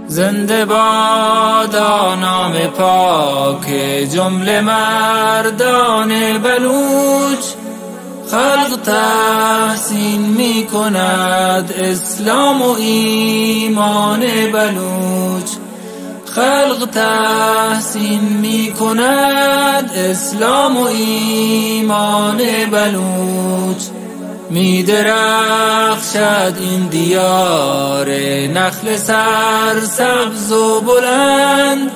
زنده بادا نام پاک جمله مردان بلوچ. خلق تحسین می کند اسلام و ایمان بلوچ. خلق تحسین می کند اسلام و ایمان بلوچ. می درخشد این دیار نخل سرسبز و بلند،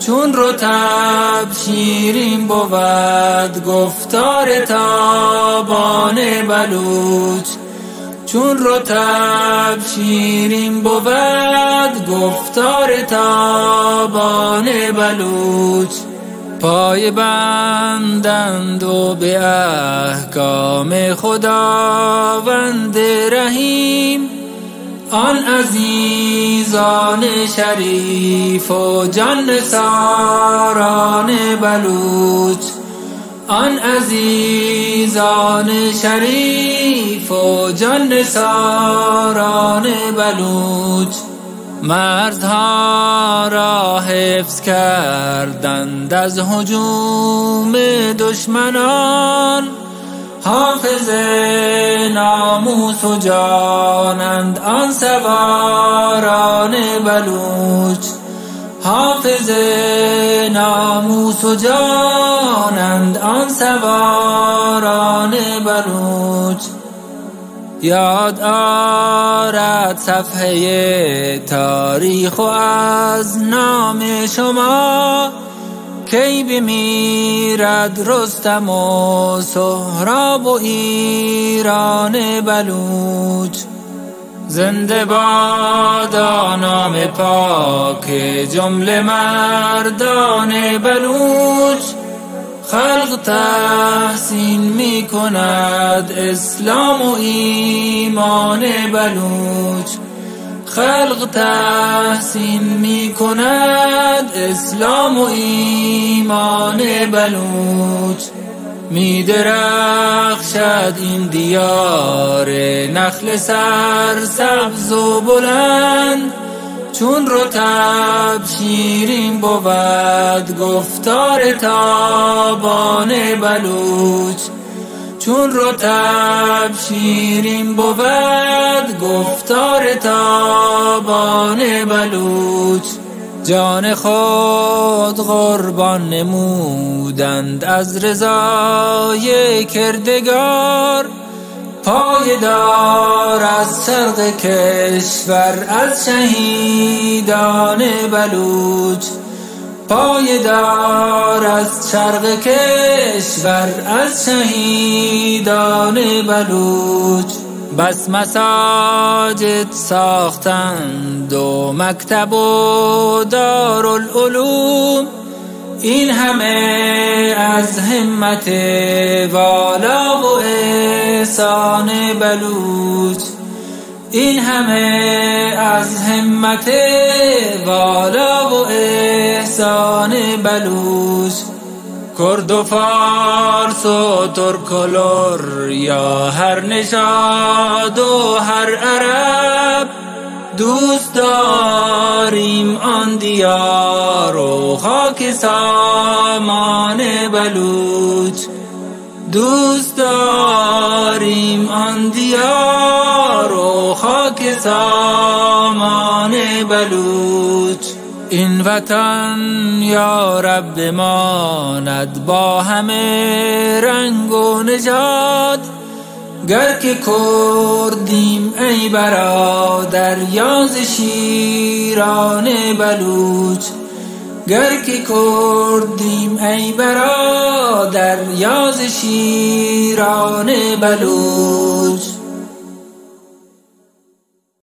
چون رطب شیرین بود گفتار تابان بلوچ. چون رطب شیرین بود گفتار تابان بلوچ. پای بندند و به احکام خداوند رحیم، آن عزیزان شریف و جان نثاران بلوچ. آن عزیزان شریف و جان نثاران بلوچ. مرزها را حفظ کردند از هجوم دشمنان، حافظ ناموس و جانند آن سواران بلوچ. حافظ ناموس و جانند آن سواران بلوچ. یاد آرد صفحه تاریخ و از نام شما، کی بمیرد رستم و سهراب و ایران بلوچ. زنده بادا نام پاک جمله مردان بلوچ. خلق تحسین می کند اسلام و ایمان بلوچ. خلق تحسین می کند اسلام و ایمان بلوچ. می درخشد این دیار نخل سرسبز و بلند، چون رطب شیرین بود گفتار تابان بلوچ. چون رطب شیرین بود گفتار تابان بلوچ. جان خود قربان نمودند از رضای کردگار، پایدار از شرق کشور از شهیدان بلوچ. پایدار از شرق کشور از شهیدان بلوچ. بس مساجد ساختند و مکتب و دارالعلوم، این همه از همت والا و احسان بلوچ. این همه از همت والا و احسان بلوچ. کرد و فارس و ترک و لر یا هر نژاد و هر عرب، دوست داریم آن دیار و خاک سامان بلوچ. دوست داریم آن دیار و خاک سامان بلوچ. این وطن یا رب بماند با همه رنگ و نژاد، گر که کردیم ای برادر یاز شیران بلوچ. گر که کردیم ای برادر یاز شیران بلوچ.